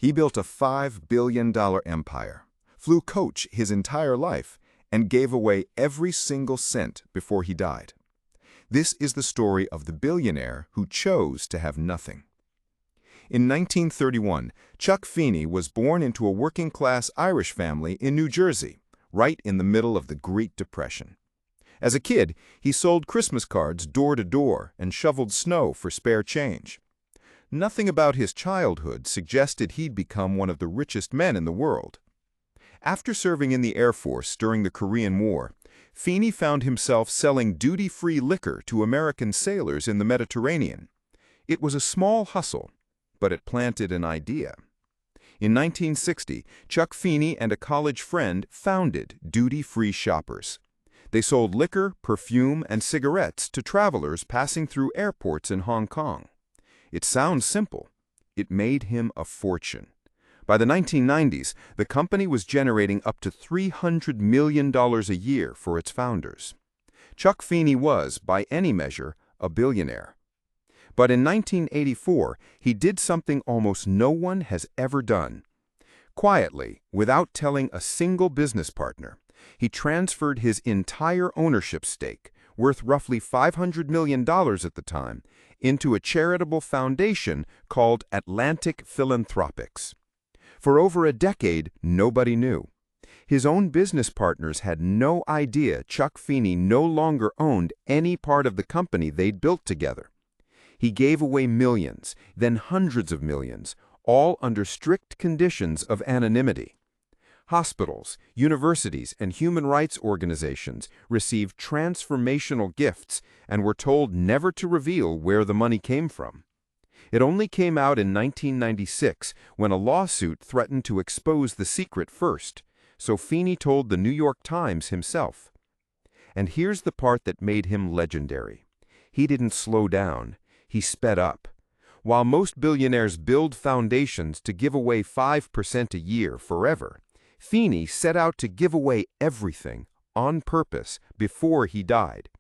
He built a $5 billion empire, flew coach his entire life, and gave away every single cent before he died. This is the story of the billionaire who chose to have nothing. In 1931, Chuck Feeney was born into a working-class Irish family in New Jersey, right in the middle of the Great Depression. As a kid, he sold Christmas cards door to door and shoveled snow for spare change. Nothing about his childhood suggested he'd become one of the richest men in the world. After serving in the Air Force during the Korean War, Feeney found himself selling duty-free liquor to American sailors in the Mediterranean. It was a small hustle, but it planted an idea. In 1960, Chuck Feeney and a college friend founded Duty-Free Shoppers. They sold liquor, perfume, and cigarettes to travelers passing through airports in Hong Kong. It sounds simple. It made him a fortune. By the 1990s, the company was generating up to $300 million a year for its founders. Chuck Feeney was, by any measure, a billionaire. But in 1984, he did something almost no one has ever done. Quietly, without telling a single business partner, he transferred his entire ownership stake, worth roughly $500 million at the time, into a charitable foundation called Atlantic Philanthropics. For over a decade, nobody knew. His own business partners had no idea Chuck Feeney no longer owned any part of the company they'd built together. He gave away millions, then hundreds of millions, all under strict conditions of anonymity. Hospitals, universities, and human rights organizations received transformational gifts and were told never to reveal where the money came from. It only came out in 1996 when a lawsuit threatened to expose the secret first, so Feeney told the New York Times himself. And here's the part that made him legendary. He didn't slow down, he sped up. While most billionaires build foundations to give away 5% a year forever, Feeney set out to give away everything, on purpose, before he died.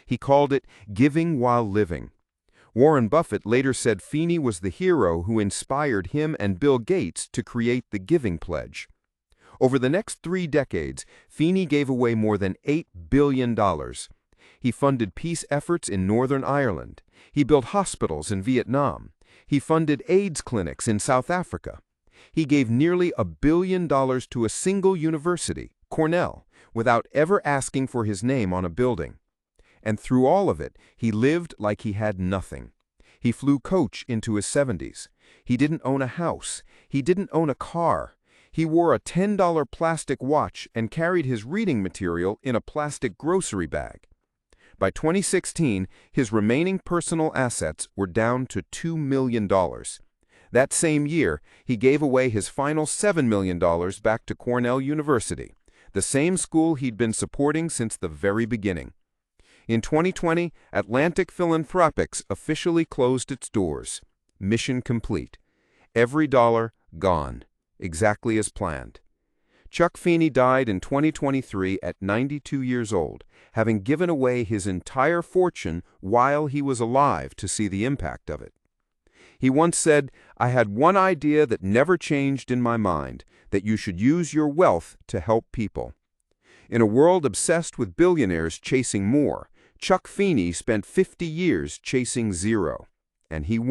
He called it giving while living. Warren Buffett later said Feeney was the hero who inspired him and Bill Gates to create the Giving Pledge. Over the next 3 decades, Feeney gave away more than $8 billion. He funded peace efforts in Northern Ireland. He built hospitals in Vietnam. He funded AIDS clinics in South Africa. He gave nearly $1 billion to a single university, Cornell, without ever asking for his name on a building. And through all of it, he lived like he had nothing. He flew coach into his 70s. He didn't own a house. He didn't own a car. He wore a $10 plastic watch and carried his reading material in a plastic grocery bag. By 2016, his remaining personal assets were down to $2 million. That same year, he gave away his final $7 million back to Cornell University, the same school he'd been supporting since the very beginning. In 2020, Atlantic Philanthropics officially closed its doors. Mission complete. Every dollar gone, exactly as planned. Chuck Feeney died in 2023 at 92 years old, having given away his entire fortune while he was alive to see the impact of it. He once said, "I had one idea that never changed in my mind, that you should use your wealth to help people." In a world obsessed with billionaires chasing more, Chuck Feeney spent 50 years chasing zero, and he won.